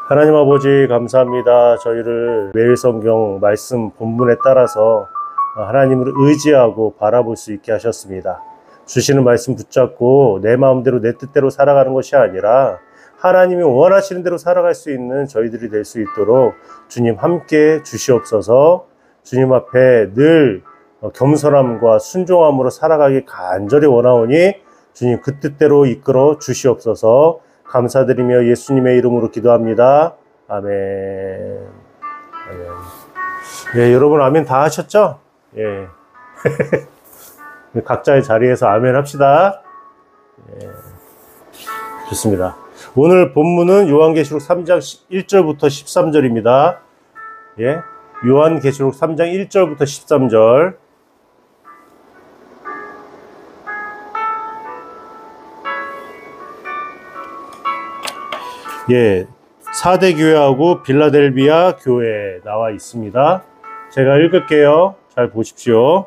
하나님 아버지 감사합니다. 저희를 매일 성경 말씀 본문에 따라서 하나님을 의지하고 바라볼 수 있게 하셨습니다. 주시는 말씀 붙잡고 내 마음대로 내 뜻대로 살아가는 것이 아니라 하나님이 원하시는 대로 살아갈 수 있는 저희들이 될 수 있도록 주님 함께 주시옵소서. 주님 앞에 늘 겸손함과 순종함으로 살아가기 간절히 원하오니 주님 그 뜻대로 이끌어 주시옵소서. 감사드리며 예수님의 이름으로 기도합니다. 아멘. 아멘. 예, 여러분 아멘 다 하셨죠? 예. 각자의 자리에서 아멘 합시다. 예. 좋습니다. 오늘 본문은 요한계시록 3장 1절부터 13절입니다. 예. 요한계시록 3장 1절부터 13절. 예, 사대 교회하고 빌라델비아 교회 나와 있습니다. 제가 읽을게요. 잘 보십시오.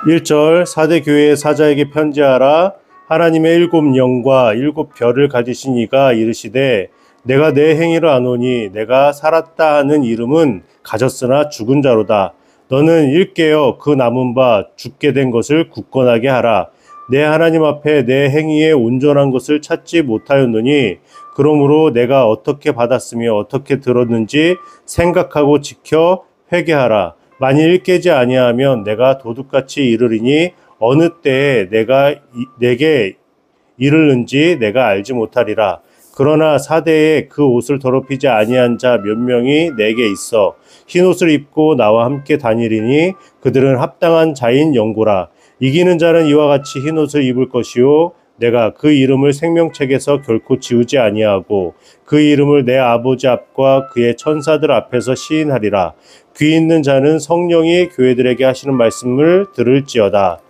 1절 사대 교회의 사자에게 편지하라. 하나님의 7 영과 7 별을 가지신 이가 이르시되 내가 내 행위를 아노니 내가 살았다 하는 이름은 가졌으나 죽은 자로다. 너는 일깨어 그 남은 바 죽게 된 것을 굳건하게 하라. 내 하나님 앞에 내 행위에 온전한 것을 찾지 못하였느니 그러므로 내가 어떻게 받았으며 어떻게 들었는지 생각하고 지켜 회개하라. 만일 깨지 아니하면 내가 도둑같이 이르리니 어느 때에 내게 이르는지 내가 알지 못하리라. 그러나 사대에 그 옷을 더럽히지 아니한 자 몇 명이 내게 있어 흰옷을 입고 나와 함께 다니리니 그들은 합당한 자인 영고라. 이기는 자는 이와 같이 흰옷을 입을 것이요 내가 그 이름을 생명책에서 결코 지우지 아니하고 그 이름을 내 아버지 앞과 그의 천사들 앞에서 시인하리라. 귀 있는 자는 성령이 교회들에게 하시는 말씀을 들을지어다.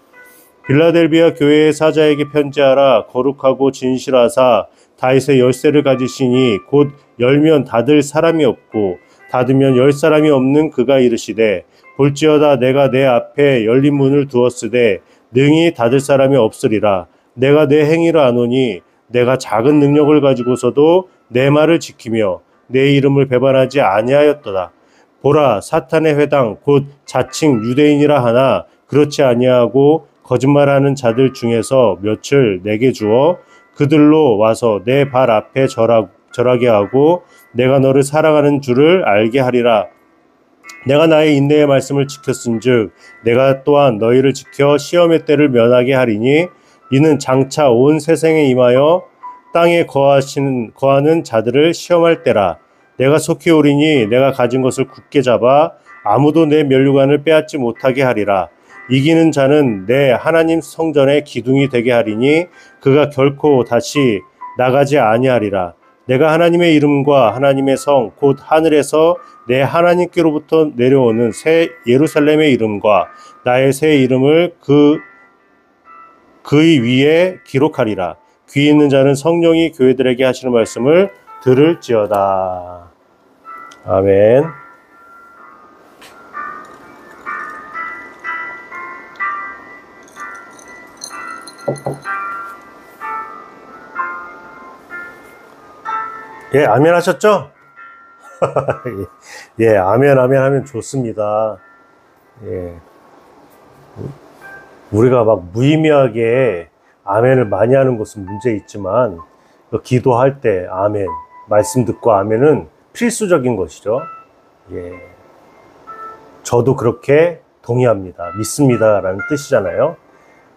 빌라델비아 교회의 사자에게 편지하라. 거룩하고 진실하사 다윗의 열쇠를 가지시니 곧 열면 닫을 사람이 없고 닫으면 열 사람이 없는 그가 이르시되 볼지어다 내가 내 앞에 열린 문을 두었으되 능히 닫을 사람이 없으리라. 내가 내 행위를 아노니 내가 작은 능력을 가지고서도 내 말을 지키며 내 이름을 배반하지 아니하였도다. 보라 사탄의 회당 곧 자칭 유대인이라 하나 그렇지 아니하고 거짓말하는 자들 중에서 몇을 내게 주어 그들로 와서 내 발 앞에 절하게 하고 내가 너를 사랑하는 줄을 알게 하리라. 내가 나의 인내의 말씀을 지켰은즉 내가 또한 너희를 지켜 시험의 때를 면하게 하리니 이는 장차 온 세상에 임하여 땅에 거하는 자들을 시험할 때라. 내가 속히 오리니 내가 가진 것을 굳게 잡아 아무도 내 면류관을 빼앗지 못하게 하리라. 이기는 자는 내 하나님 성전의 기둥이 되게 하리니 그가 결코 다시 나가지 아니하리라. 내가 하나님의 이름과 하나님의 성 곧 하늘에서 내 하나님께로부터 내려오는 새 예루살렘의 이름과 나의 새 이름을 그의 위에 기록하리라. 귀 있는 자는 성령이 교회들에게 하시는 말씀을 들을지어다. 아멘. 예, 아멘 하셨죠? 예, 아멘, 아멘 하면 좋습니다. 예. 우리가 막 무의미하게 아멘을 많이 하는 것은 문제 있지만, 기도할 때 아멘, 말씀 듣고 아멘은 필수적인 것이죠. 예. 저도 그렇게 동의합니다. 믿습니다. 라는 뜻이잖아요.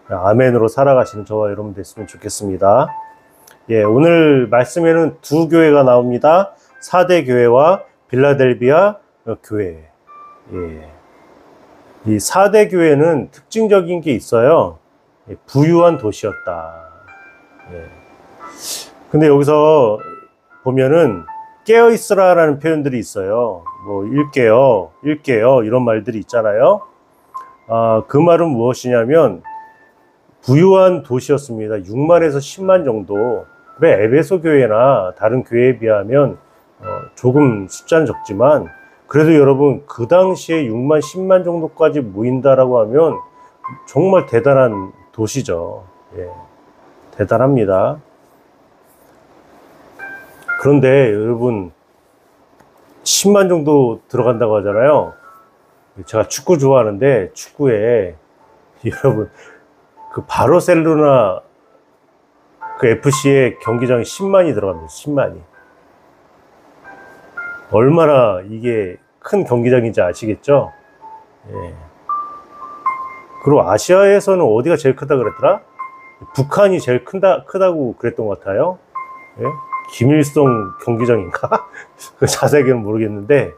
아멘으로 살아가시는 저와 여러분 됐으면 좋겠습니다. 예, 오늘 말씀에는 두 교회가 나옵니다. 사대 교회와 빌라델비아 교회. 예. 이 사대 교회는 특징적인 게 있어요. 부유한 도시였다. 예. 근데 여기서 보면은 깨어 있으라라는 표현들이 있어요. 뭐 일깨어 이런 말들이 있잖아요. 그 말은 무엇이냐면 부유한 도시였습니다. 6만에서 10만 정도. 왜 에베소 교회나 다른 교회에 비하면 조금 숫자는 적지만 그래도 여러분 그 당시에 6만 10만 정도까지 모인다라고 하면 정말 대단한 도시죠. 예, 대단합니다. 그런데 여러분 10만 정도 들어간다고 하잖아요. 제가 축구 좋아하는데 축구에 여러분 그 바르셀로나 그 FC의 경기장에 10만이 들어갑니다. 10만이. 얼마나 이게 큰 경기장인지 아시겠죠? 예. 그리고 아시아에서는 어디가 제일 크다 그랬더라? 북한이 제일 크다고 그랬던 것 같아요. 예? 김일성 경기장인가? 자세하게는 모르겠는데,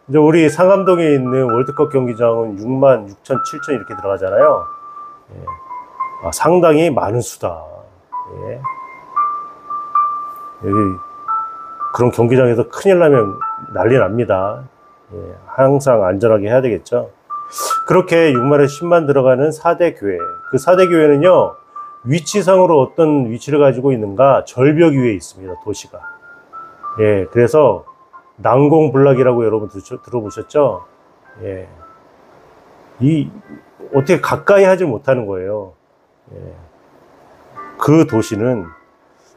이제 우리 상암동에 있는 월드컵 경기장은 6만, 6천, 7천 이렇게 들어가잖아요. 예. 아, 상당히 많은 수다. 예. 여기 그런 경기장에서 큰일 나면 난리 납니다. 예. 항상 안전하게 해야 되겠죠. 그렇게 6만에서 10만 들어가는 4대 교회. 그 4대 교회는요, 위치상으로 어떤 위치를 가지고 있는가? 절벽 위에 있습니다, 도시가. 예, 그래서 난공불락이라고 여러분 들어보셨죠? 예. 어떻게 가까이 하지 못하는 거예요. 예. 그 도시는,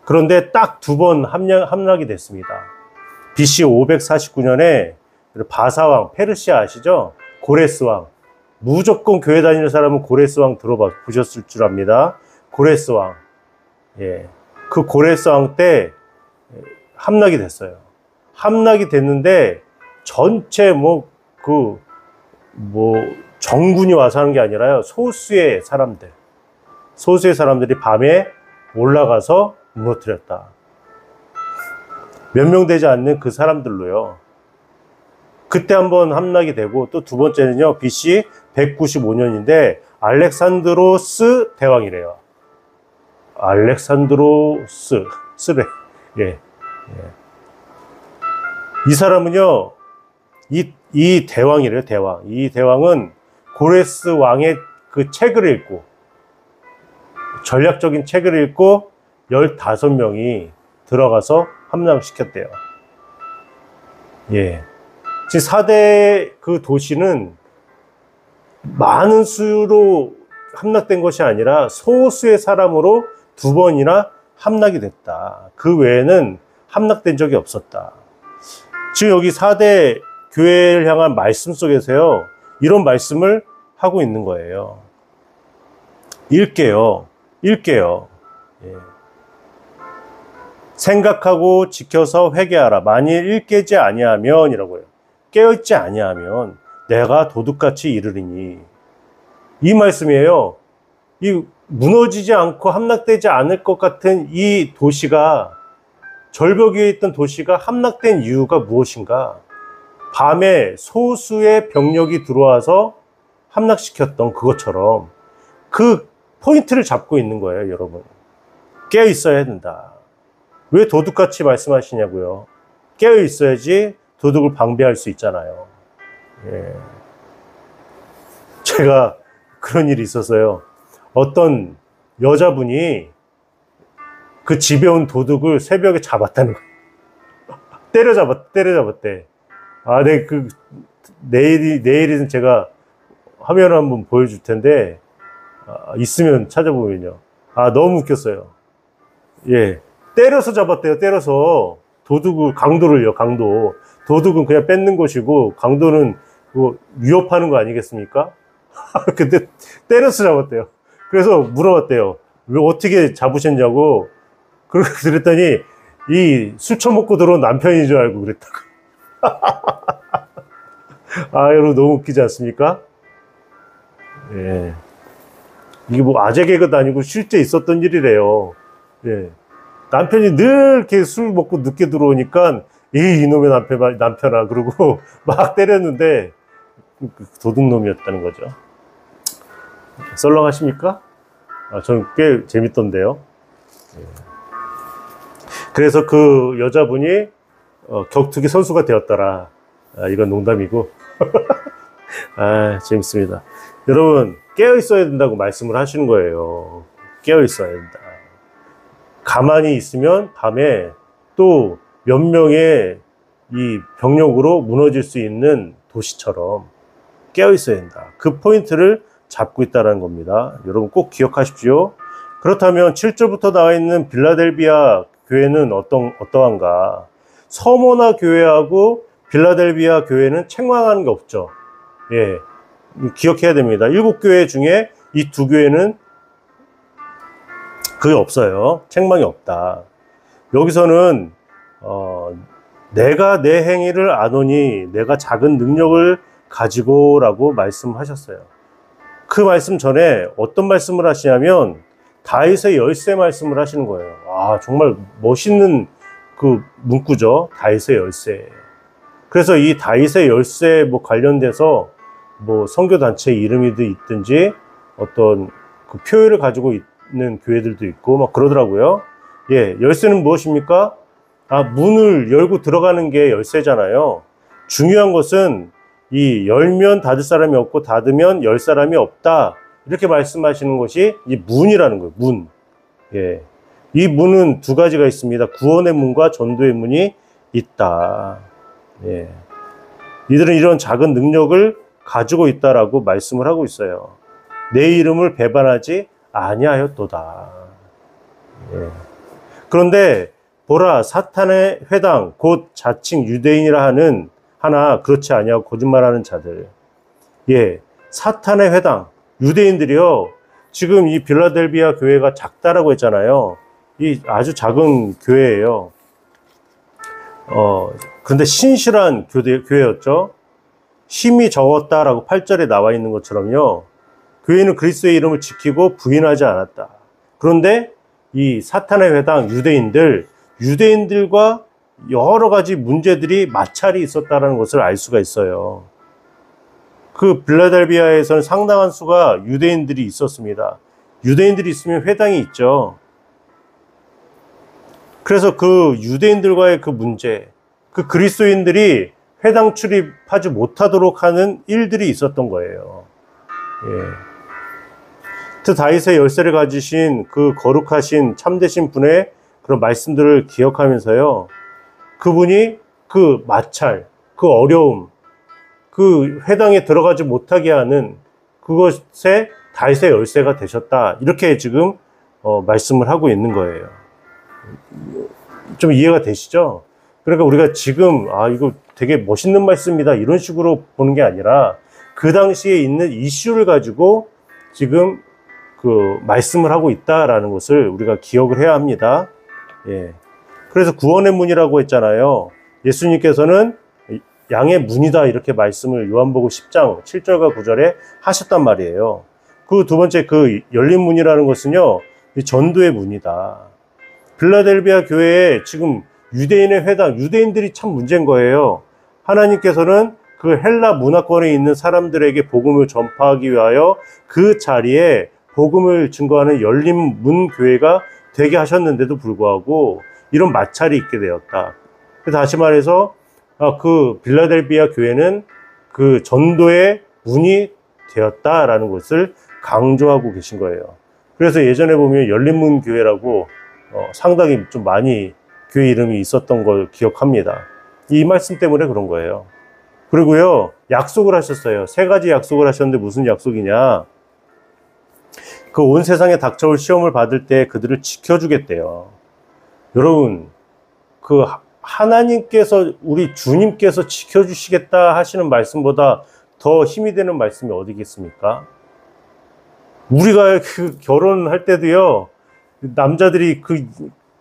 그런데 딱 2번 함락이 됐습니다. BC 549년에 바사왕, 페르시아 아시죠? 고레스왕. 무조건 교회 다니는 사람은 고레스왕 보셨을 줄 압니다. 고레스왕. 예. 그 고레스왕 때 함락이 됐어요. 함락이 됐는데 전체 정군이 와서 하는 게 아니라요. 소수의 사람들이 밤에 올라가서 무너뜨렸다. 몇 명 되지 않는 그 사람들로요. 그때 한번 함락이 되고, 또 두 번째는요, BC 195년인데, 알렉산드로스 대왕이래요. 스래. 예. 예. 이 사람은요, 이 대왕이래요, 대왕. 이 대왕은 고레스 왕의 그 책을 읽고, 전략적인 책을 읽고, 15명이 들어가서 함락시켰대요. 예. 지금 4대 그 도시는 많은 수로 함락된 것이 아니라 소수의 사람으로 2번이나 함락이 됐다. 그 외에는 함락된 적이 없었다. 지금 여기 4대 교회를 향한 말씀 속에서요, 이런 말씀을 하고 있는 거예요. 읽게요. 예. 생각하고 지켜서 회개하라. 만일 일깨지 아니하면 이라고요. 깨어있지 아니하면 내가 도둑같이 이르리니. 이 말씀이에요. 이 무너지지 않고 함락되지 않을 것 같은 이 도시가, 절벽 위에 있던 도시가 함락된 이유가 무엇인가? 밤에 소수의 병력이 들어와서 함락시켰던 그것처럼 그 포인트를 잡고 있는 거예요, 여러분. 깨어 있어야 된다. 왜 도둑같이 말씀하시냐고요? 깨어 있어야지 도둑을 방비할 수 있잖아요. 예. 제가 그런 일이 있었어요. 어떤 여자분이 그 집에 온 도둑을 새벽에 잡았다는 거예요. 때려잡았대. 아, 네, 내일은 제가 화면을 한번 보여줄 텐데, 있으면 찾아보면요. 아, 너무 웃겼어요. 예. 때려서 잡았대요, 때려서. 강도를요, 강도. 도둑은 그냥 뺏는 것이고, 강도는 위협하는 거 아니겠습니까? 근데 때려서 잡았대요. 그래서 물어봤대요. 왜 어떻게 잡으셨냐고. 그랬더니, 술 처먹고 들어온 남편인 줄 알고 그랬다고. 아, 여러분 너무 웃기지 않습니까? 예. 이게 아재 개그도 아니고 실제 있었던 일이래요. 예. 남편이 늘 이렇게 술 먹고 늦게 들어오니까, 이놈의 남편아, 그러고 막 때렸는데, 도둑놈이었다는 거죠. 썰렁하십니까? 저는 꽤 재밌던데요. 예. 그래서 그 여자분이 격투기 선수가 되었더라. 이건 농담이고. 재밌습니다. 여러분, 깨어 있어야 된다고 말씀을 하시는 거예요. 깨어 있어야 된다. 가만히 있으면 밤에 또 몇 명의 이 병력으로 무너질 수 있는 도시처럼 깨어 있어야 된다. 그 포인트를 잡고 있다는 겁니다. 여러분 꼭 기억하십시오. 그렇다면 7절부터 나와 있는 빌라델비아 교회는 어떠한가? 서머나 교회하고 빌라델비아 교회는 책망하는 게 없죠. 예, 기억해야 됩니다. 7교회 중에 이 2교회는 그게 없어요. 책망이 없다. 여기서는 내가 내 행위를 아노니 내가 작은 능력을 가지고 라고 말씀하셨어요. 그 말씀 전에 어떤 말씀을 하시냐면 다윗의 열쇠 말씀을 하시는 거예요. 아, 정말 멋있는 그 문구죠. 다윗의 열쇠. 그래서 이 다윗의 열쇠 관련돼서 선교단체 이름이 있든지 어떤 그 표현을 가지고 있는 교회들도 있고 막 그러더라고요. 예, 열쇠는 무엇입니까? 아, 문을 열고 들어가는 게 열쇠잖아요. 중요한 것은 이 열면 닫을 사람이 없고 닫으면 열 사람이 없다. 이렇게 말씀하시는 것이 이 문이라는 거예요. 문. 예. 이 문은 2가지가 있습니다. 구원의 문과 전도의 문이 있다. 예. 이들은 이런 작은 능력을 가지고 있다라고 말씀을 하고 있어요. 내 이름을 배반하지 아니하였도다. 예. 그런데 보라, 사탄의 회당 곧 자칭 유대인이라 하는 하나 그렇지 아니하고 거짓말하는 자들. 예, 사탄의 회당 유대인들이요. 지금 이 빌라델비아 교회가 작다라고 했잖아요. 이 아주 작은 교회예요. 근데 신실한 교회였죠. 힘이 적었다라고 8절에 나와 있는 것처럼요. 교회는 그리스도의 이름을 지키고 부인하지 않았다. 그런데 이 사탄의 회당 유대인들과 여러 가지 문제들이 마찰이 있었다는 것을 알 수가 있어요. 그 빌라델비아에서는 상당한 수가 유대인들이 있었습니다. 유대인들이 있으면 회당이 있죠. 그래서 그 유대인들과의 그 문제, 그 그리스도인들이 회당 출입하지 못하도록 하는 일들이 있었던 거예요. 예. 다윗의 열쇠를 가지신 그 거룩하신 참되신 분의 그런 말씀들을 기억하면서요. 그분이 그 마찰, 그 어려움, 그 회당에 들어가지 못하게 하는 그것에 다윗의 열쇠가 되셨다. 이렇게 지금 말씀을 하고 있는 거예요. 좀 이해가 되시죠? 그러니까 우리가 지금 이거 되게 멋있는 말씀이다 이런 식으로 보는 게 아니라 그 당시에 있는 이슈를 가지고 지금 그 말씀을 하고 있다라는 것을 우리가 기억을 해야 합니다. 예. 그래서 구원의 문이라고 했잖아요. 예수님께서는 양의 문이다 이렇게 말씀을 요한복음 10장 7절과 9절에 하셨단 말이에요. 그 2번째 그 열린 문이라는 것은요, 전도의 문이다. 빌라델비아 교회에 지금 유대인의 회당, 유대인들이 참 문제인 거예요. 하나님께서는 그 헬라 문화권에 있는 사람들에게 복음을 전파하기 위하여 그 자리에 복음을 증거하는 열린 문 교회가 되게 하셨는데도 불구하고 이런 마찰이 있게 되었다. 다시 말해서 그 빌라델비아 교회는 그 전도의 문이 되었다라는 것을 강조하고 계신 거예요. 그래서 예전에 보면 열린문 교회라고 상당히 좀 많이 교회 이름이 있었던 걸 기억합니다. 이 말씀 때문에 그런 거예요. 그리고요, 약속을 하셨어요. 3가지 약속을 하셨는데 무슨 약속이냐? 그 온 세상에 닥쳐올 시험을 받을 때 그들을 지켜주겠대요. 여러분, 그 하나님께서, 우리 주님께서 지켜주시겠다 하시는 말씀보다 더 힘이 되는 말씀이 어디겠습니까? 우리가 그 결혼할 때도요, 남자들이 그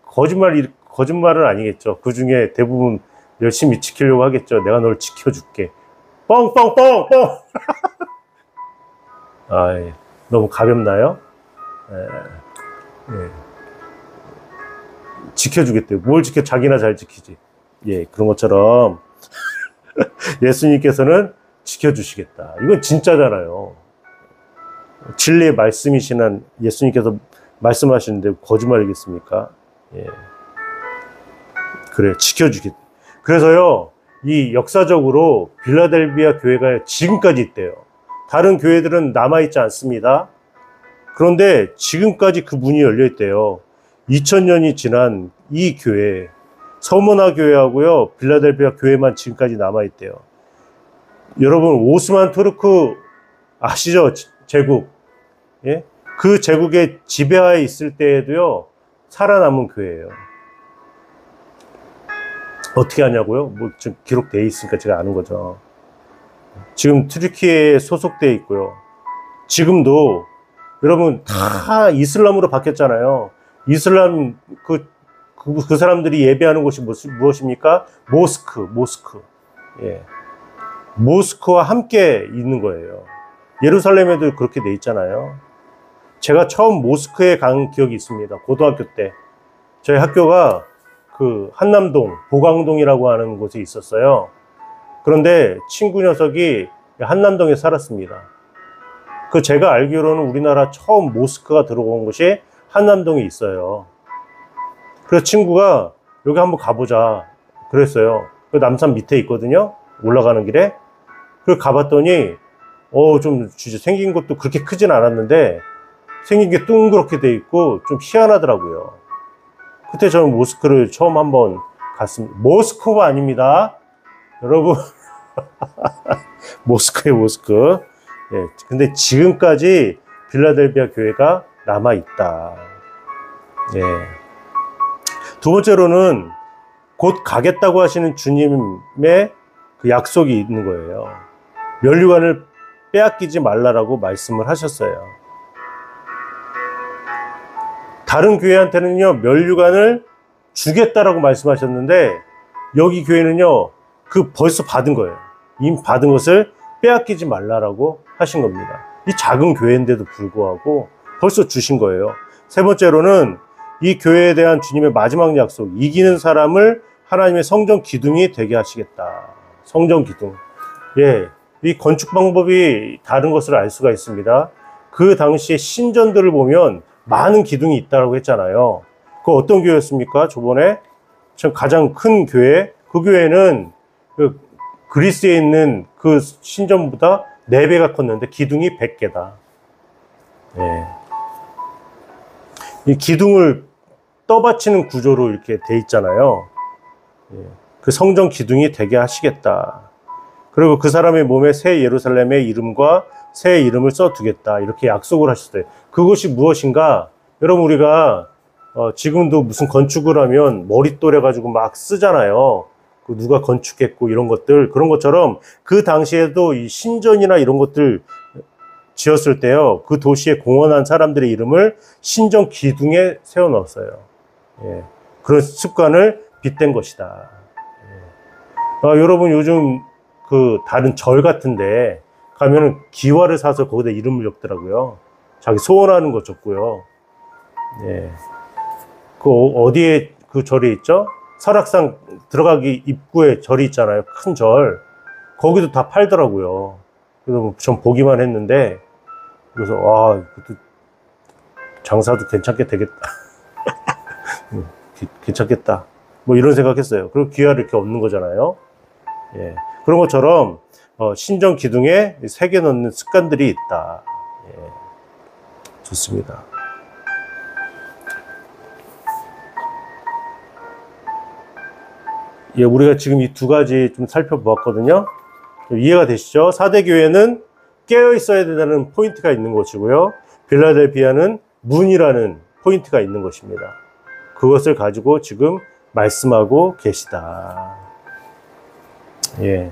거짓말은 아니겠죠. 그 중에 대부분 열심히 지키려고 하겠죠. 내가 널 지켜줄게. 뻥뻥뻥뻥! 너무 가볍나요? 지켜주겠대요. 뭘 지켜? 자기나 잘 지키지. 예, 그런 것처럼 예수님께서는 지켜주시겠다. 이건 진짜잖아요. 진리의 말씀이신 예수님께서 말씀하시는데 거짓말이겠습니까? 예. 그래, 지켜주겠다. 그래서요, 이 역사적으로 빌라델비아 교회가 지금까지 있대요. 다른 교회들은 남아있지 않습니다. 그런데 지금까지 그 문이 열려있대요. 2000년이 지난 이 교회, 서머나 교회하고요, 빌라델비아 교회만 지금까지 남아있대요. 여러분, 오스만 투르크 아시죠? 제국. 예? 그 제국의 지배하에 있을 때에도요, 살아남은 교회예요. 어떻게 하냐고요? 뭐 지금 기록되어 있으니까 제가 아는 거죠. 지금 튀르키예에 소속되어 있고요. 지금도 여러분 다 이슬람으로 바뀌었잖아요. 이슬람 그 사람들이 예배하는 곳이 무엇입니까? 모스크. 예. 모스크와 함께 있는 거예요. 예루살렘에도 그렇게 돼 있잖아요. 제가 처음 모스크에 간 기억이 있습니다. 고등학교 때. 저희 학교가 그 한남동, 보강동이라고 하는 곳에 있었어요. 그런데 친구 녀석이 한남동에 살았습니다. 그 제가 알기로는 우리나라 처음 모스크가 들어온 곳이 한남동에 있어요. 그래서 친구가 여기 한번 가보자 그랬어요. 그 남산 밑에 있거든요. 올라가는 길에. 그래서 가봤더니 좀 진짜 생긴 것도 그렇게 크진 않았는데 생긴 게 둥그렇게 돼 있고 좀 희한하더라고요. 그때 저는 모스크를 처음 한번 갔습니다. 모스크가 아닙니다. 여러분. 모스크예요, 모스크. 예, 근데 지금까지 빌라델비아 교회가 남아있다. 예. 두 번째로는 곧 가겠다고 하시는 주님의 그 약속이 있는 거예요. 면류관을 빼앗기지 말라라고 말씀을 하셨어요. 다른 교회한테는요, 면류관을 주겠다라고 말씀하셨는데, 여기 교회는요, 벌써 받은 거예요. 이미 받은 것을 빼앗기지 말라라고 하신 겁니다. 이 작은 교회인데도 불구하고 벌써 주신 거예요. 세 번째로는 이 교회에 대한 주님의 마지막 약속, 이기는 사람을 하나님의 성전 기둥이 되게 하시겠다. 성전 기둥. 예, 이 건축 방법이 다른 것을 알 수가 있습니다. 그 당시에 신전들을 보면 많은 기둥이 있다고 했잖아요. 그 어떤 교회였습니까? 저번에 가장 큰 교회, 그 교회는 그리스에 있는 그 신전보다 4배가 컸는데 기둥이 100개다. 예. 이 기둥을 떠받치는 구조로 이렇게 돼 있잖아요. 예. 그 성전 기둥이 되게 하시겠다. 그리고 그 사람의 몸에 새 예루살렘의 이름과 새 이름을 써두겠다. 이렇게 약속을 하셨어요. 그것이 무엇인가? 여러분, 우리가 지금도 무슨 건축을 하면 머릿돌 해가지고 막 쓰잖아요. 누가 건축했고 이런 것들. 그런 것처럼 그 당시에도 이 신전이나 이런 것들 지었을 때요, 그 도시에 공헌한 사람들의 이름을 신전 기둥에 세워 넣었어요. 예. 그런 습관을 빗댄 것이다. 예. 여러분, 요즘 그 다른 절 같은데 가면은 기와를 사서 거기다 이름을 적더라고요. 자기 소원하는 거 적고요. 예. 어디에 그 절이 있죠? 설악산 들어가기 입구에 절이 있잖아요. 큰 절. 거기도 다 팔더라고요. 그래서 전 보기만 했는데, 그래서, 이것도 장사도 괜찮게 되겠다. 괜찮겠다. 뭐 이런 생각했어요. 그리고 귀화를 이렇게 얻는 거잖아요. 예. 그런 것처럼, 신전 기둥에 새겨 넣는 습관들이 있다. 예. 좋습니다. 예, 우리가 지금 이 두 가지 좀 살펴보았거든요. 이해가 되시죠? 4대 교회는 깨어 있어야 된다는 포인트가 있는 것이고요. 빌라델비아는 문이라는 포인트가 있는 것입니다. 그것을 가지고 지금 말씀하고 계시다. 예.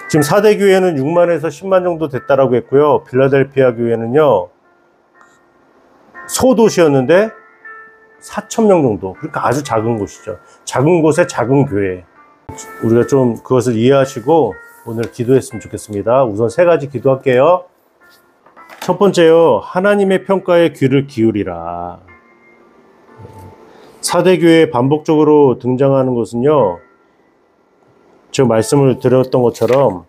지금 4대 교회는 6만에서 10만 정도 됐다라고 했고요. 빌라델비아 교회는요, 소도시였는데 4,000명 정도. 그러니까 아주 작은 곳이죠. 작은 곳에 작은 교회. 우리가 좀 그것을 이해하시고 오늘 기도했으면 좋겠습니다. 우선 3가지 기도할게요. 첫 번째요, 하나님의 평가에 귀를 기울이라. 4대 교회에 반복적으로 등장하는 것은요, 제가 말씀을 드렸던 것처럼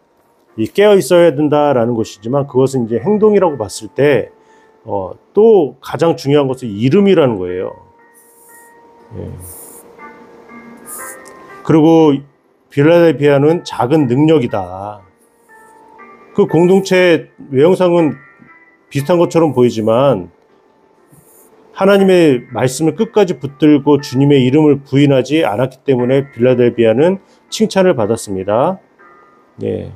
이 깨어 있어야 된다라는 것이지만, 그것은 이제 행동이라고 봤을 때 또 가장 중요한 것은 이름이라는 거예요. 예. 그리고 빌라델비아는 작은 능력이다. 그 공동체 외형상은 비슷한 것처럼 보이지만 하나님의 말씀을 끝까지 붙들고 주님의 이름을 부인하지 않았기 때문에 빌라델비아는 칭찬을 받았습니다. 예.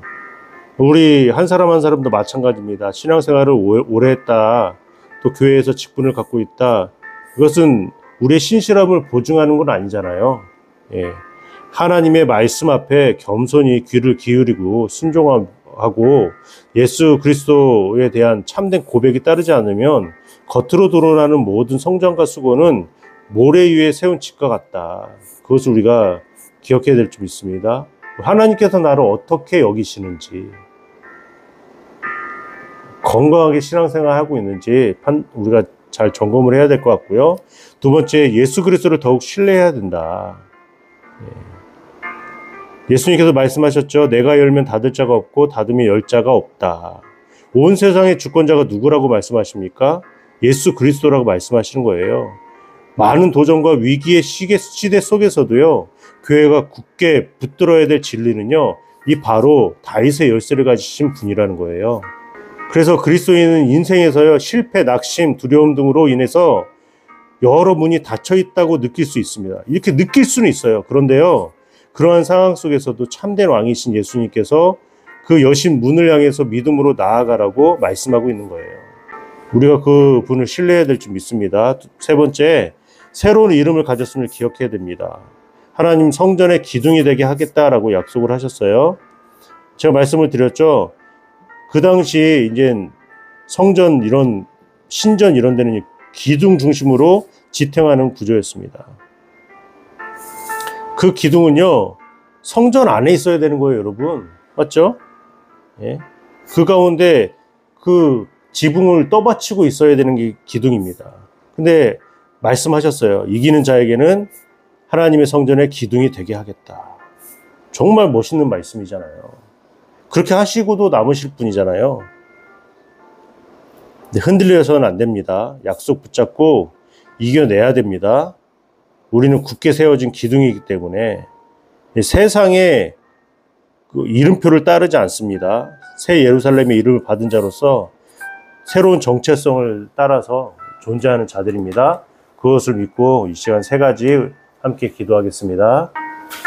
우리 한 사람 한 사람도 마찬가지입니다. 신앙생활을 오래 했다, 또 교회에서 직분을 갖고 있다, 이것은 우리의 신실함을 보증하는 건 아니잖아요. 예. 하나님의 말씀 앞에 겸손히 귀를 기울이고 순종하고 예수 그리스도에 대한 참된 고백이 따르지 않으면 겉으로 드러나는 모든 성장과 수고는 모래 위에 세운 집과 같다. 그것을 우리가 기억해야 될 점 있습니다. 하나님께서 나를 어떻게 여기시는지, 건강하게 신앙생활 하고 있는지 우리가 잘 점검을 해야 될 것 같고요. 두 번째, 예수 그리스도를 더욱 신뢰해야 된다. 예수님께서 말씀하셨죠. 내가 열면 닫을 자가 없고 닫으면 열 자가 없다. 온 세상의 주권자가 누구라고 말씀하십니까? 예수 그리스도라고 말씀하시는 거예요. 많은 도전과 위기의 시대 속에서도요, 교회가 굳게 붙들어야 될 진리는요, 이 바로 다윗의 열쇠를 가지신 분이라는 거예요. 그래서 그리스도인은 인생에서요, 실패, 낙심, 두려움 등으로 인해서 여러 문이 닫혀 있다고 느낄 수 있습니다. 이렇게 느낄 수는 있어요. 그런데요, 그러한 상황 속에서도 참된 왕이신 예수님께서 그 여신 문을 향해서 믿음으로 나아가라고 말씀하고 있는 거예요. 우리가 그 분을 신뢰해야 될 줄 믿습니다. 세 번째, 새로운 이름을 가졌음을 기억해야 됩니다. 하나님 성전의 기둥이 되게 하겠다라고 약속을 하셨어요. 제가 말씀을 드렸죠. 그 당시 이제 성전 이런 신전 이런 데는 기둥 중심으로 지탱하는 구조였습니다. 그 기둥은요, 성전 안에 있어야 되는 거예요, 여러분. 맞죠? 예. 그 가운데 그 지붕을 떠받치고 있어야 되는 게 기둥입니다. 근데 말씀하셨어요. 이기는 자에게는 하나님의 성전의 기둥이 되게 하겠다. 정말 멋있는 말씀이잖아요. 그렇게 하시고도 남으실 분이잖아요. 근데 흔들려서는 안 됩니다. 약속 붙잡고 이겨내야 됩니다. 우리는 굳게 세워진 기둥이기 때문에 세상에 그 이름표를 따르지 않습니다. 새 예루살렘의 이름을 받은 자로서 새로운 정체성을 따라서 존재하는 자들입니다. 그것을 믿고 이 시간 세 가지 함께 기도하겠습니다.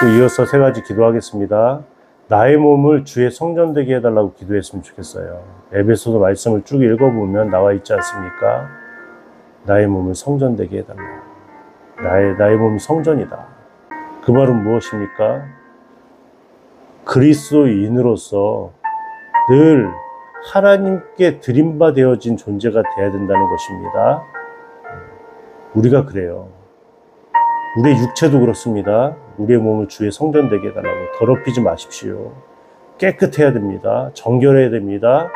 또 이어서 세 가지 기도하겠습니다. 나의 몸을 주의 성전 되게 해달라고 기도했으면 좋겠어요. 에베소서 말씀을 쭉 읽어보면 나와 있지 않습니까? 나의 몸을 성전 되게 해달라. 나의 몸이 성전이다. 그 말은 무엇입니까? 그리스도인으로서 늘 하나님께 드림바 되어진 존재가 되어야 된다는 것입니다. 우리가 그래요. 우리의 육체도 그렇습니다. 우리의 몸을 주의 성전 되게 해달라고. 더럽히지 마십시오. 깨끗해야 됩니다. 정결해야 됩니다.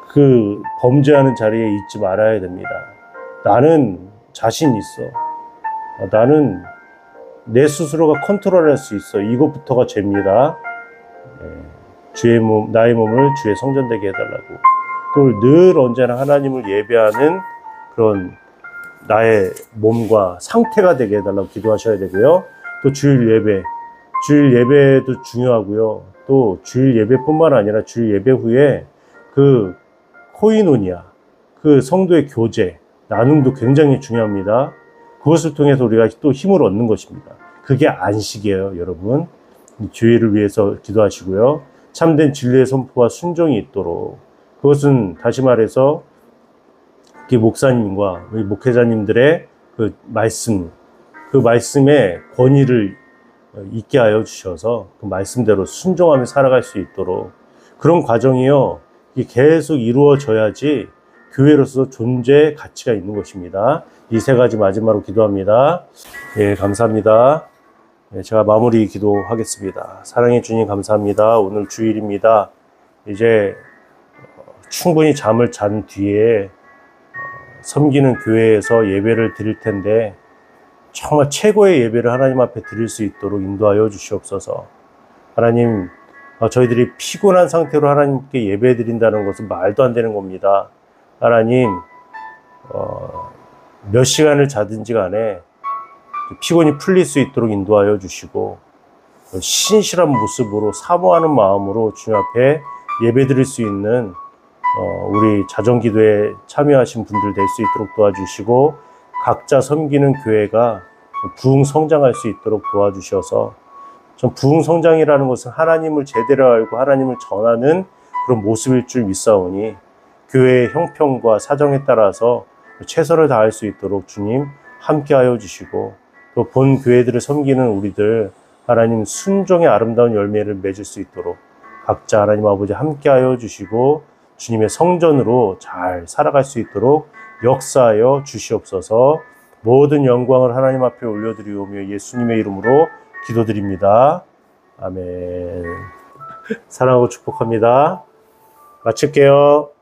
그 범죄하는 자리에 있지 말아야 됩니다. 나는 자신 있어. 나는 내 스스로가 컨트롤할 수 있어. 이것부터가 죄입니다. 나의 몸을 주의 성전 되게 해달라고. 그걸 늘 언제나 하나님을 예배하는 그런 나의 몸과 상태가 되게 해달라고 기도하셔야 되고요. 또 주일 예배도 중요하고요. 또 주일 예배뿐만 아니라 주일 예배 후에 그 코이노니아, 그 성도의 교제, 나눔도 굉장히 중요합니다. 그것을 통해서 우리가 또 힘을 얻는 것입니다. 그게 안식이에요, 여러분. 주일을 위해서 기도하시고요. 참된 진리의 선포와 순종이 있도록. 그것은 다시 말해서 목사님과 목회자님들의 그 말씀의 권위를 있게 하여 주셔서 그 말씀대로 순종하며 살아갈 수 있도록 그런 과정이요. 계속 이루어져야지 교회로서 존재의 가치가 있는 것입니다. 이 세 가지 마지막으로 기도합니다. 예, 감사합니다. 예, 제가 마무리 기도하겠습니다. 사랑해 주님 감사합니다. 오늘 주일입니다. 이제 충분히 잠을 잔 뒤에 섬기는 교회에서 예배를 드릴 텐데 정말 최고의 예배를 하나님 앞에 드릴 수 있도록 인도하여 주시옵소서. 하나님, 저희들이 피곤한 상태로 하나님께 예배 드린다는 것은 말도 안 되는 겁니다. 하나님, 몇 시간을 자든지 간에 피곤이 풀릴 수 있도록 인도하여 주시고 신실한 모습으로 사모하는 마음으로 주님 앞에 예배 드릴 수 있는 우리 자정기도에 참여하신 분들 될 수 있도록 도와주시고 각자 섬기는 교회가 부흥성장할 수 있도록 도와주셔서 전 부흥성장이라는 것은 하나님을 제대로 알고 하나님을 전하는 그런 모습일 줄 믿사오니 교회의 형편과 사정에 따라서 최선을 다할 수 있도록 주님 함께하여 주시고, 또 본 교회들을 섬기는 우리들 하나님 순종의 아름다운 열매를 맺을 수 있도록 각자 하나님 아버지 함께하여 주시고, 주님의 성전으로 잘 살아갈 수 있도록 역사하여 주시옵소서. 모든 영광을 하나님 앞에 올려드리오며 예수님의 이름으로 기도드립니다. 아멘. 사랑하고 축복합니다. 마칠게요.